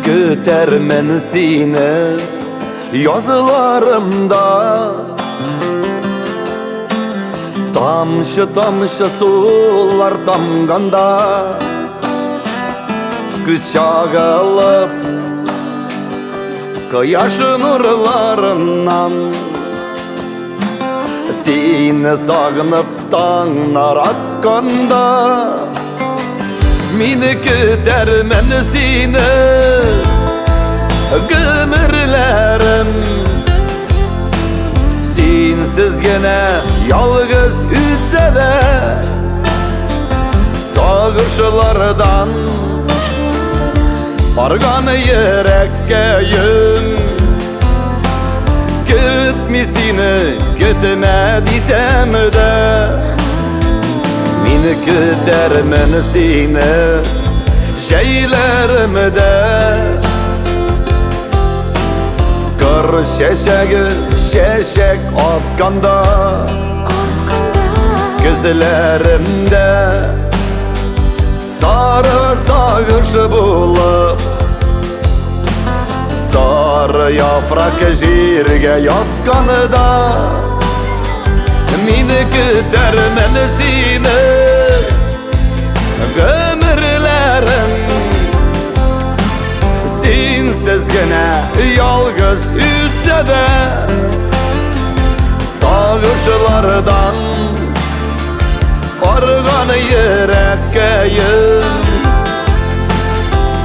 Kötermen seni yazılarımda, tamşı tamşı sular damganda, küz çağılıp kıyaş nurlarından seni sağınıp tağlar atkanda, meni kötermen seni gömürlerim. Sensiz gene yalgız ütse de sağışlardan bargan yürekkeyim. Kötmesini kötüme desem de meni kötermen seni şeylerimde. Kır şeşegi şeşek atkanda, gözlerimde sarı sağış bulup, sarı yaprak jirge yatkanda, meni kötermen seni gömürlerim. Sensiz gene yalgız ütse de sağışlardan argan yürekkeyim.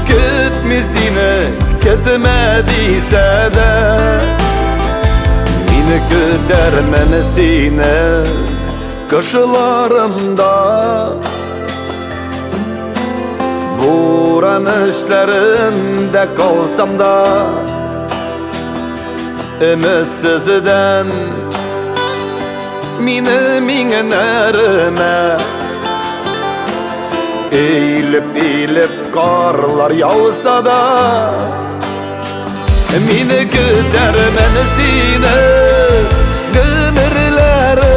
Kötmesini kötüme dese de meni kötermen seni kışlarımda. Buran işlerinde kalsam da ümitsizden meni minnerime eğilip eğilip karlar yağsa da meni kötermen seni gömürlerim.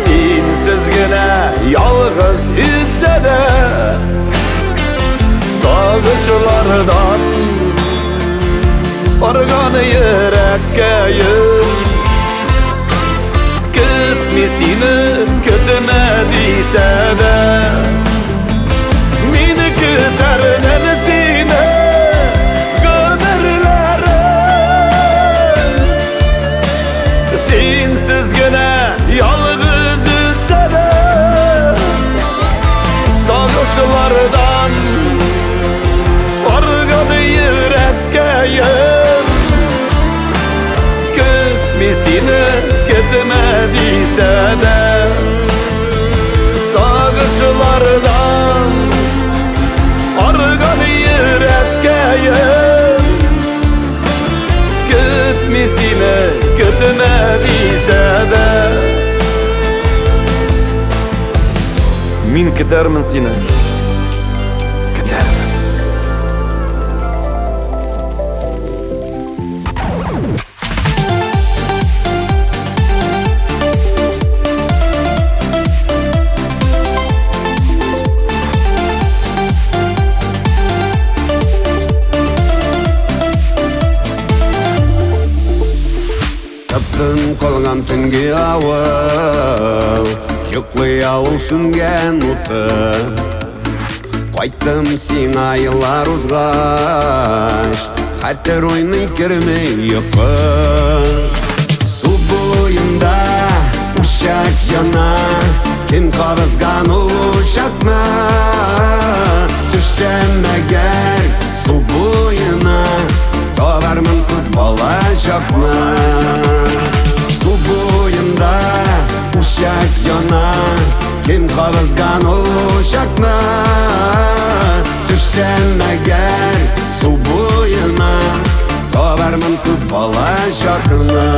Sensiz gene yalgız ütse de sağışlardan bargan yürekkeyim. Kötmesini kötüme dese de meni kötermen seni gömürlerim. Sensiz gene yalgız ütse de sağışlardan bargan yürekkeyim. Kötmesini kötüme dese de sağışlardan bargan yürekkeyim. Kötmesini kötüme dese de min kötermen seni kötermen. Taптын қалған түнге ауыл, жұқлый ауыл сүнген ұты. Қайттым сен айылар ұзғаш, хаттер ойнай кермей ұйқы. Су бойында ұшақ яна, кем қабызған ол ұшақна. Düşsem әгер су бойына, табармын көк болашақна. Су бойында ұшақ яна, кем қабызған ол ұшақна. Düşsem әгер су бойына, табармын көк болашақна.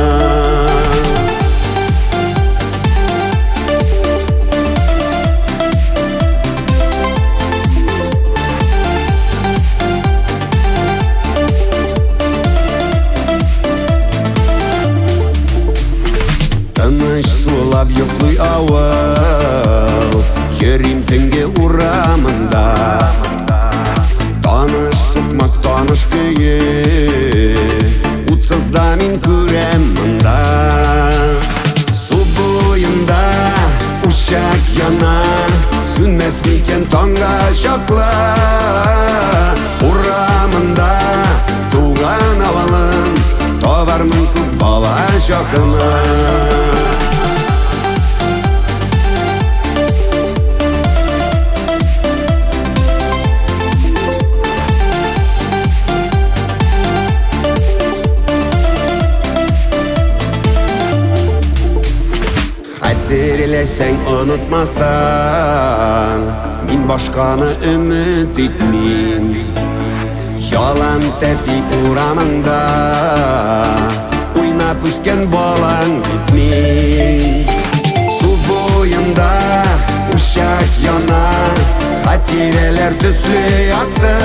Юқлый ауыл, ерим түнге урамында. жарын көрем мында. Су бойында ушак яна, сүнмес мекен таңға шақла. Урамында туған авалын, табармын көп бала жақына. Dileseng unutmasan, min başkanı ümit etmeyim. Yalan tepik uğramında, oynap üsken balan bitmeyim. Su boyunda uşak yana, hatireler tüsü yaktı.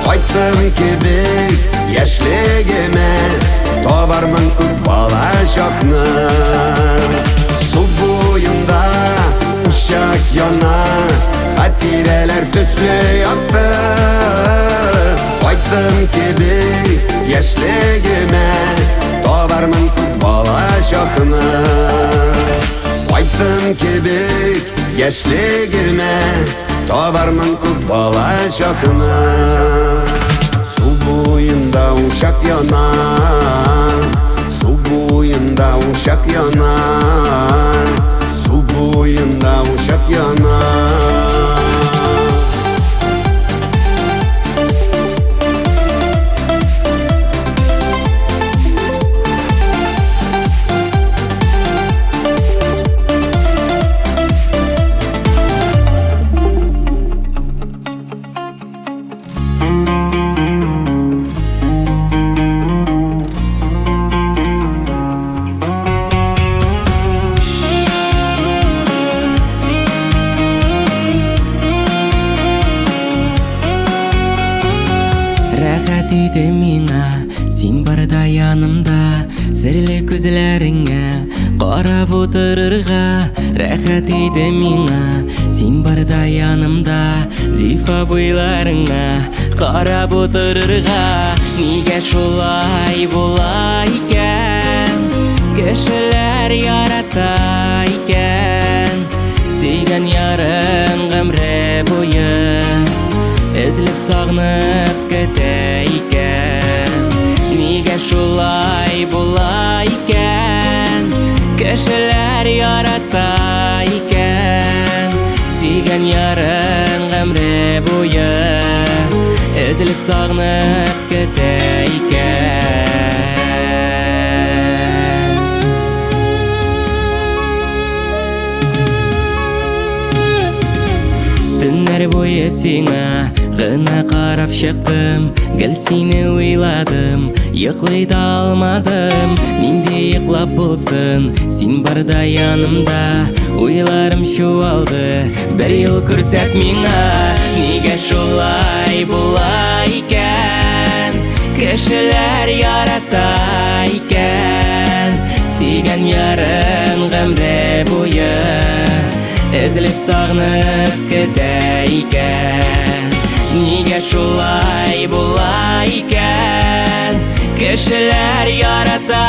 Aytım kebek yaşligime, tabarmın көп bala şakны. Su boyunda uşak yana, hatireler tüsü yaktı. Aytım kebek yaşligime, tabarmın көп bala şakны. Aytım kebek yaşligime, tabarmın көп bala şakны. Su boyunda uşak yana, su boyunda uşak yana, su boyunda uşak yana. Рахат иде миңа, син барда янымда, серле күзләреңә карап утырырга. Рахат иде миңа, син барда янымда, зифа буйларыңа карап утырырга. Нигә шулай була икән, кешеләр ярата икән, сөйгән ярың гомре буе эзлеп сагынып көтә икән. Нигә шулай була икән, кешеләр ярата икән, сөйгән ярын гомре буе эзлеп сагынып көтә икән. Төннәр буе сиңа гына карап чыктым, гел сине уйладым, йоклый да алмадым. Нинди йоклап булсын, син барда янымда, уйларым чуалды, бер ел күрсәт миңа. Нигә шулай була икән, кешеләр ярата икән, сөйгән ярын гомре буе эзлеп сагынып көтә икән. Нигә шулай була икән, кешеләр ярата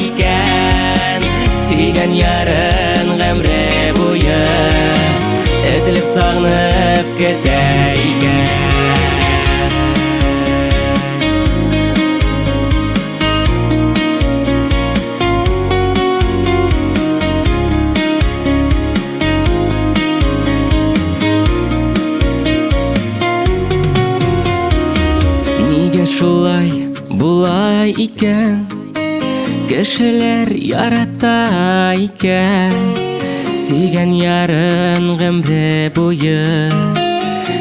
икән, сөйгән ярын гомре буе эзлеп сагынып көтә икән. Нигә шулай була икән, кешеләр ярата икән, сөйгән ярын гомре буе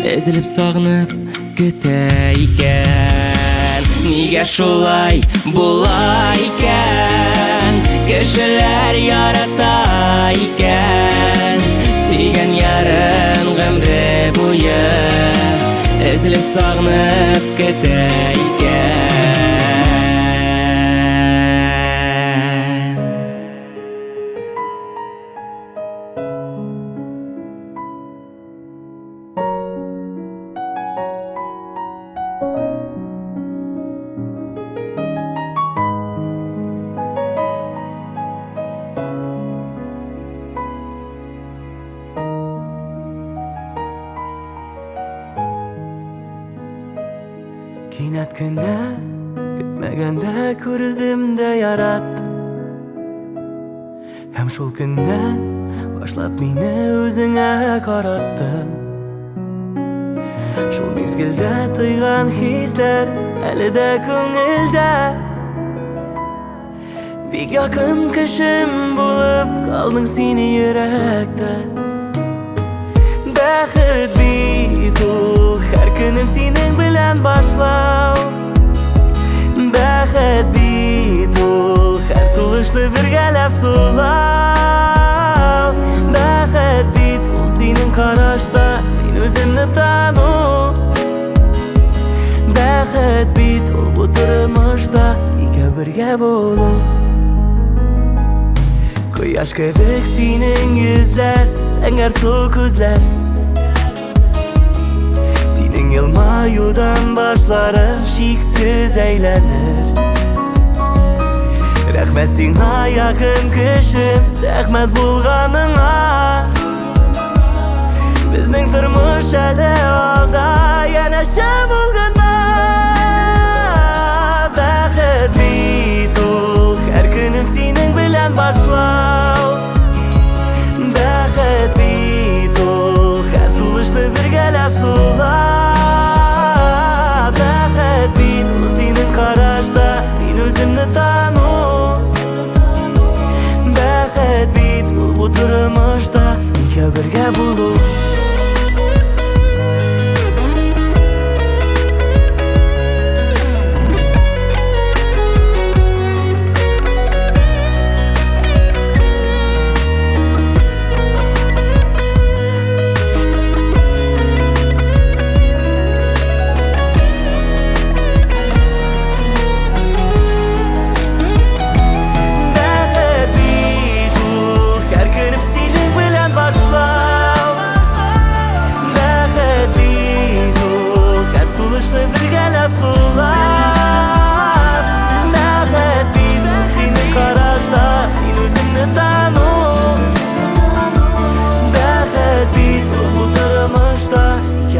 эзлеп сагынып көтә икән. Нигә шулай була икән, кешеләр ярата икән, сөйгән ярын гомре буе эзлеп сагынып көтә икән. күнә көтмәгәндә күрдем дә яраттым. Һәм шул көннән башлап мине үзеңә караттың. Шул мизгелдә тойган хисләр әле дә күңелдә. Бик якын кешем булып калдың сине йөрәктә. Бәхет бит ул һәр көнем синең белән башлау. Бәхет бит ул һәр сулышны бергәләп сулау. Бәхет бит ул синең карашта мин үземне тану. Бәхет бит ул бу тормышта икәү бергә булу. Кояш кебек синең йөзләр, сәңгәр су күзләр. Синең елмаюдан башларым шиксез әйләнер. Рәхмәт сиңа якын кешем, рәхмәт булганыңа. Безнең тормыш әле алда, янәшә булганда. Бәхет бит ул һәр көнем синең белән башлау. Бәхет бит ул һәр сулышны бергәләп сулау. Бәхет бит ул синең карашта мин үземне тану. Бәхет бит ул бу тормышта икәү бергә булу.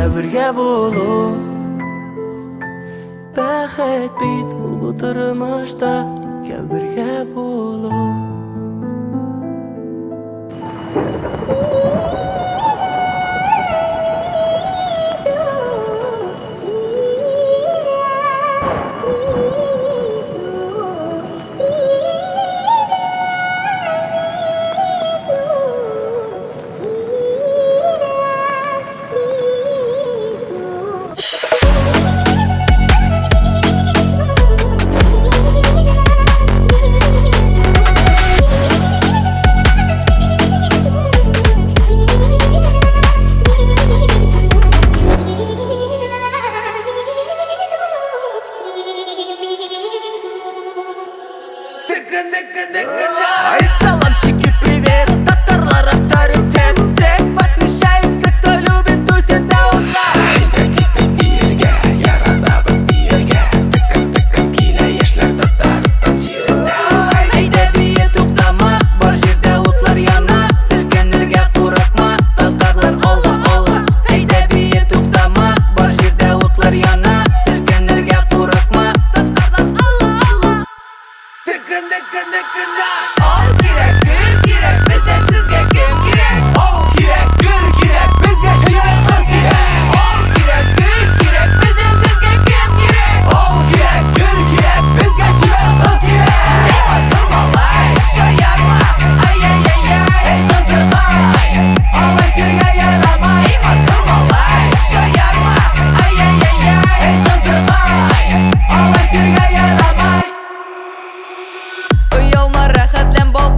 Бергә булу. Бәхет бит ул бу тормышта икәү бергә булу. Саламчики, привет, татарлар авторитет. Трек посвящается, кто любит тусить до утра. Әйдә китеп биргә, яратабыз биргә. Тыкын килә яшьләр Татарстан җирендә. Әйдә бие туктама, бар җирдә утлар яна. Селкенергә курыкма, татарлар алга алга. Әйдә бие туктама, бар җирдә утлар яна. Селкенергә курыкма, татарлар алга алга. Тыкын Ал кирәк, гөл кирәк, бездән сезгә кем кирәк? Ал кирәк, гөл кирәк, безгә шигырь кыз кирәк. Ал кирәк, гөл кирәк, бездән сезгә кем кирәк? Ал кирәк, гөл кирәк, безгә шигырь кыз кирәк. Эй, матур малай, шаярма, ай-яй-яй-яй. Эй, кызыкай, алай тиргә ярамай. Эй, матур малай, шаярма, ай-яй-яй-яй. Эй, кызыкай, алай тиргә ярамай. Уялма, рәхәтлән, бал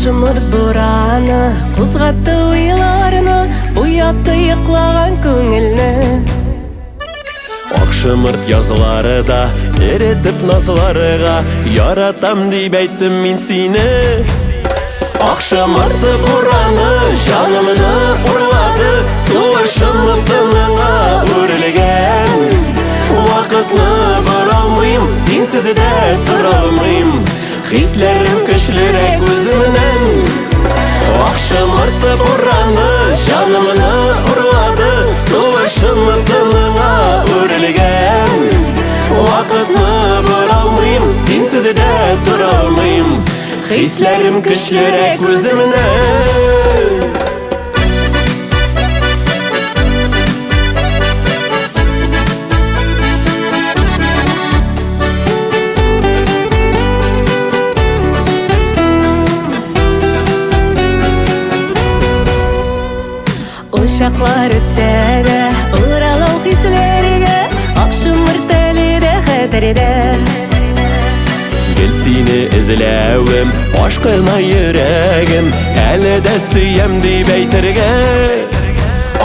Акшымыр бураны кузгатты уйларыны, уятты йоклаган көңелне. Акшымырт язылары да эретип назларыга, яратам дип әйттем мин сине. Акшымырт бураны жанымны урлады, сулышым тыныңа үрелгән. Вакытны бара алмыйм, синсез дә тора алмыйм, хисләрем көчлерәк үземнән. Акшымырт бураны жанымны урлады, сулышым тыныңа үрелгән. Вакытны бара алмыйм, синсез дә тора алмыйм, хисләрем көчлерәк үземнән. Uşaqlar ötsə də, uğralan hislərigə, Akşımırт әлі də xətəridə. Gel seni izləyəm, aşkına yüreğim, әлі də süyəm deyip әйтергə.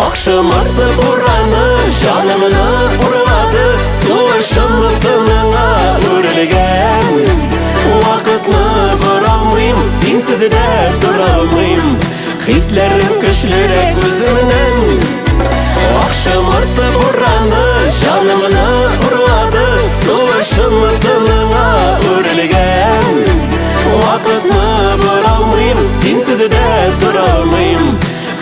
Akşımırt buranı canımını uğradı, sулышым тыныңа үрелгән. Вакытны бара алмыйм, синсез дә тора алмыйм, хисләрем көчлерәк үземнән. Акшымырт бураны жанымны урлады, сулышым тыныңа үрелгән. Вакытны бара алмыйм, синсез дә тора алмыйм,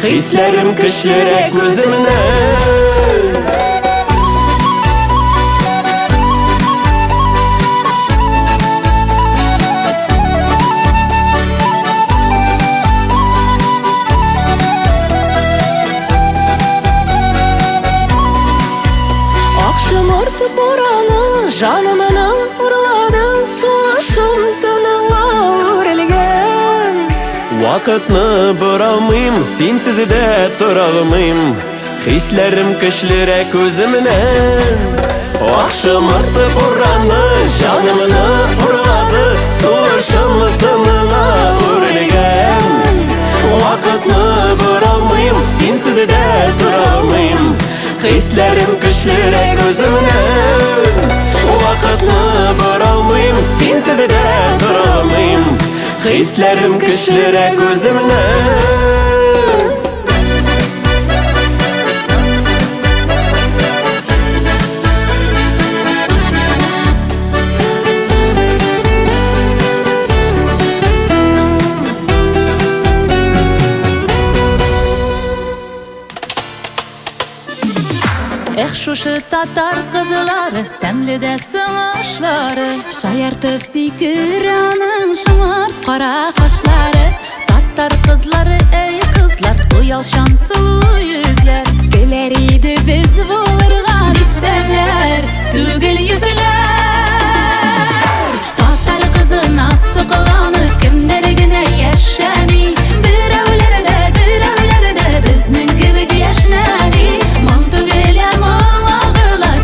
хисләрем көчлерәк үземнән. Акшымырт бураны жанымны урлады, сулышым тыныңа үрелгән. Вакытны бара алмыйм, синсез дә тора алмыйм, хисләрем көчлерәк үземнән. Акшымырт бураны жанымны урлады, сулышым тыныңа үрелгән. Вакытны бара алмыйм, синсез дә тора алмыйм, хисләрем көчлерәк үземнән. Вакытны бара алмыйм, синсез дә тора алмыйм, хисләрем көчлерәк үземнән. Шушы татар кызлары, тәмле дә сыңышлары, шаяртып сикер аның шымыр кара кашлары. Татар кызлары, эй кызлар, уялшан сулу йөзләр, келәр иде без булырга дистәләр, түгел йөзләр. Татар кызына сокланып, кемдер генә яшәми, берәүләре дә безнең кебек яшнәми. Моң түгел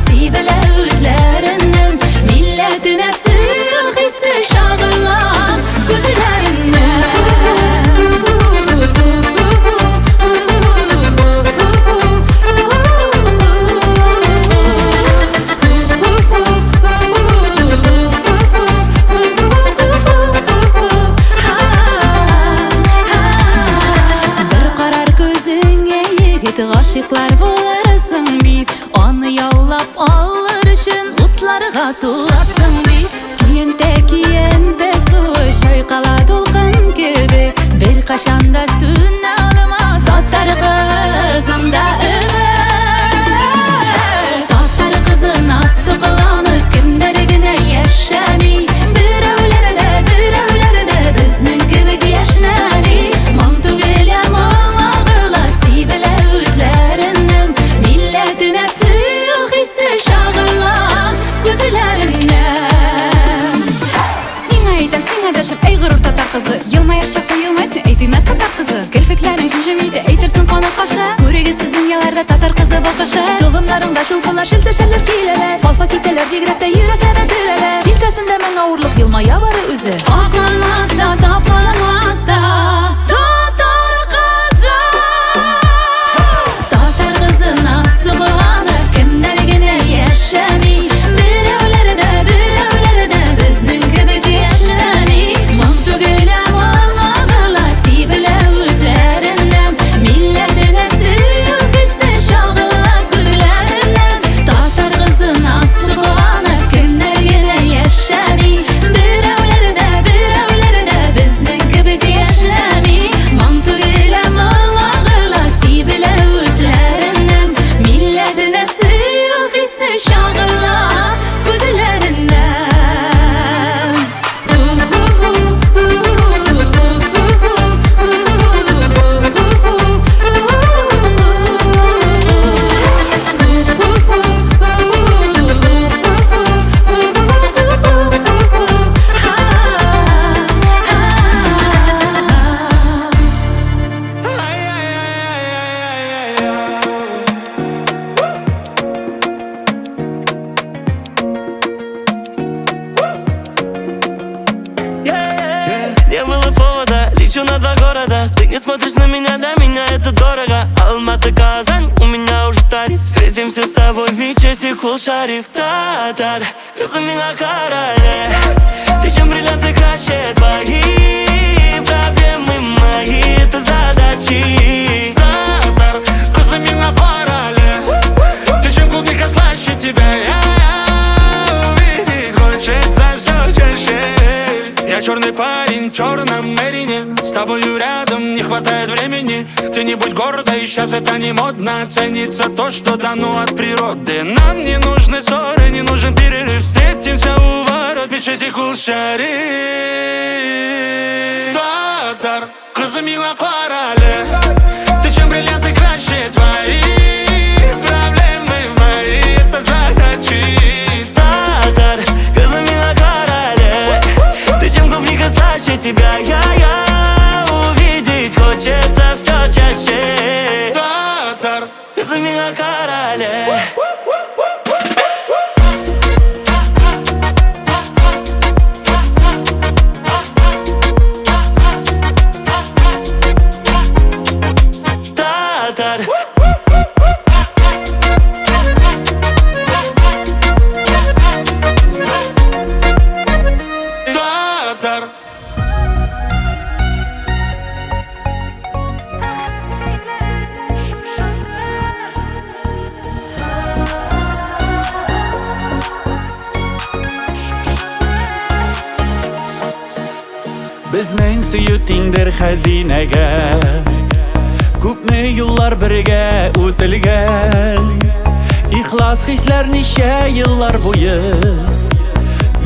сибелә үзләреннән, милләтенә сыйыр хисе шагыла күзләреннән. Бер карар күзеңә егет, гашыйклар булырсың бит, аны яулап алыр өчен утларга туласың бит. Киендә суы шайкала дулкын кебек, бер кашанда сүнә алмас татар кызында өмет. Татар кызына сокланып, кемдер генә яшәми, берәүләре дә безнең кебек яшнәми. Моң түгел моңагыла сибелә үзләреннән, милләтенә сыйыр хисе шагыла күзләреннән. Сиңа дәшеп, эй горур татар кызы, елмаяр чакта елмайсың, әйтимә татар кызы. Көлфекләрең җем-җем иде, әйтерсең каны кашы. Күрегез дөньяларда татар кызы бакышы. Толымнарыңда шулпылар, шелтәшәләр киләләр, калфа кисәләр, бигрәк тә йөрәкләрне теләләр. Җилкәсендә мең авырлык елмая бары үзе, акланмас да, тапланмас да. лечу на 2 города. Ты не смотришь на меня, для меня это дорого. Алматы, Казань, у меня уже тариф. Встретимся с тобой, мечети, Кул-Шариф. Татар, Казамина Карале. Ты чем бриллианты краще твои проблемы мои, это задачи. Татар, Казамина Карале. Ты чем клубника слаще тебя, увидеть хочется все чаще. Я черный парень в черном мерине, с тобою рядом не хватает времени. Ты не будь гордой, сейчас это не модно. Ценится то, что дано от природы. Нам не нужны ссоры, не нужен перерыв. Встретимся у ворот мечети Кул-Шариф. Татар, Казамина Карале. Ты чем бриллианты краще твои проблемы мои, это задачи. Татар, Казамина Карале. Ты чем клубника слаще тебя, я увидеть хочется все чаще. Татар, Казамина Карале. Татар. Татар. Bizning suyutingdir xazinaga, ko'pmi yillar birga o'tilgan. Ixlos hislar necha yillar bo'yi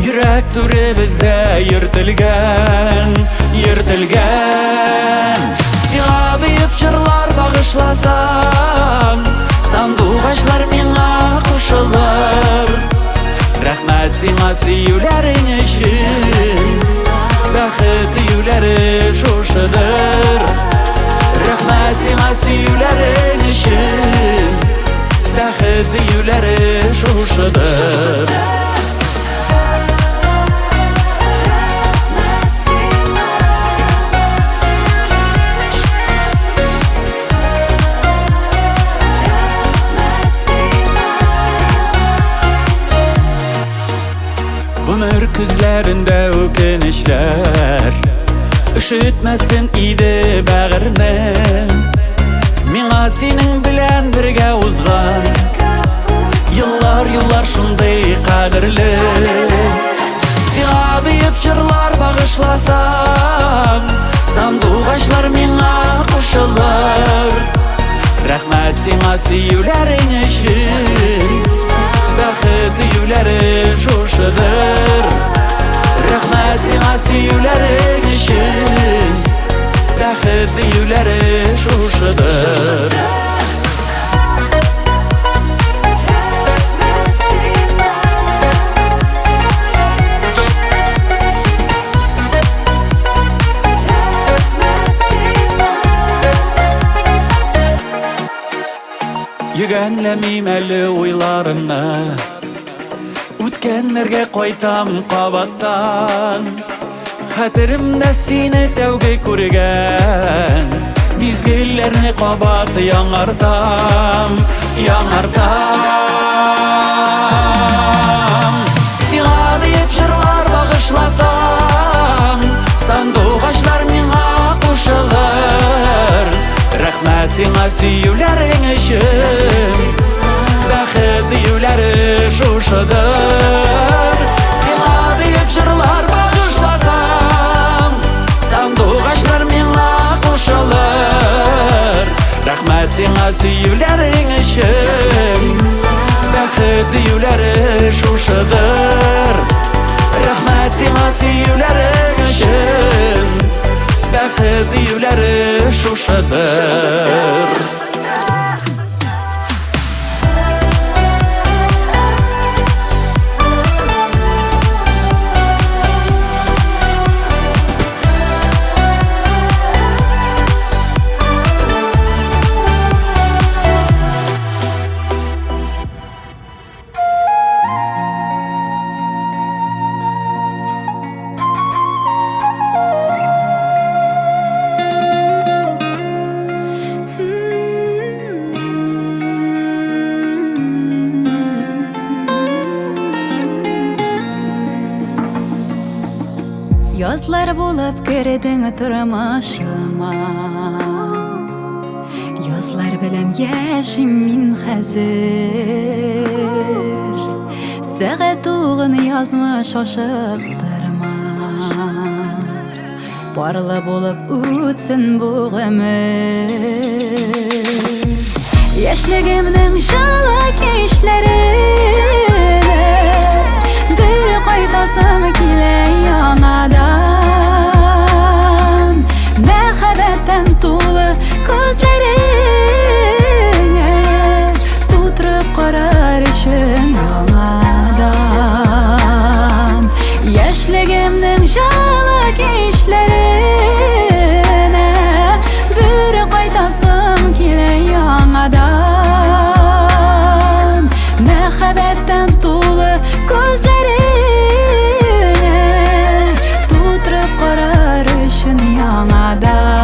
yurak turi bizda yirtilgan. Sig'abib shirlar bag'ishlasam, sanduqashlar menga qo'shilar. Rahmat sima suyularing uchun, baxit yulari shushidir. Rahmat sima suyularing uchun, baxit yulari shushidir. Ömür kuzlarında o'kinishlar üşütmesin idi bag'irni. Menga sening bilan birga o'zgan yillar shunday qadrli. Sig'abib shirlar bag'ishlasam, sanduqashlar menga qo'shilar. Rahmat senga suyularing uchun, baxit yulari shushidir. Rahmat senga suyularing uchun, baxit yulari shushidir. Yügenlemeyim әлі ойларымны, өткенлерге қайтам қабаттан. Хәтерімдә сені тәуге көрген, мезгіллерні қабат яңартам. Сиңа диеп жырлар бағышласам, сандуғашлар миңа қушылыр. Rahmat sing'a suyularing uchun, baxit yulari shushidir. Sing'a deb shirlar bag'ishlasam, sanduqashlar menga qo'shilar. Rahmat sing'a suyularing uchun, baxit yulari shushidir. Rahmat sing'a suyularing uchun, baxit yulari shushidir. Язлар булып кердең тормышыма, язлар белән яшим мин хәзер. Сәгать тугын язмыш ашыктырма, барлы булып үтсен бу гомер. Яшьлегемнең җылы кичләренә бер кайтасым килә яңадан. Мәхәббәттән тулы күзләреңә тутырып карар өчен яңадан. Яшьлегемнең җылы кичләренә бер кайтасым килә яңадан. Мәхәббәттән тулы күзләреңә тутырып карар өчен яңадан.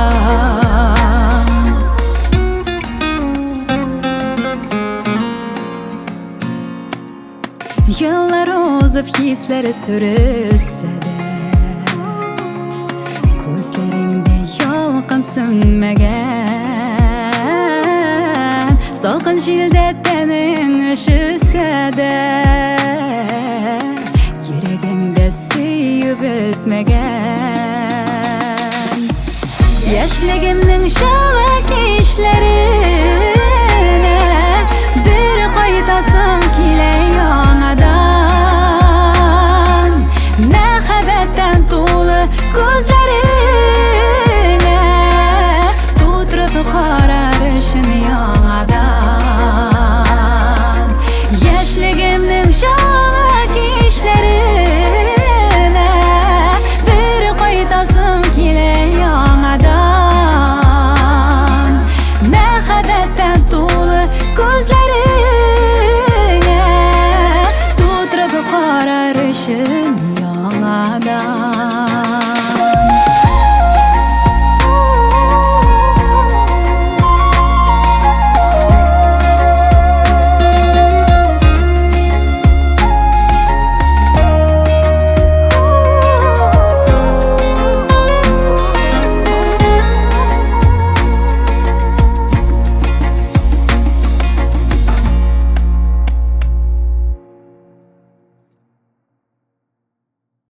Еллар узып хисләре сүрелсә дә, күзләреңдә ялкын сүнмәгән. Салкын җилдә тәнең өшесә дә, йөрәгеңдә сөеп бетмәгән. Яшьлегемнең җылы кичләре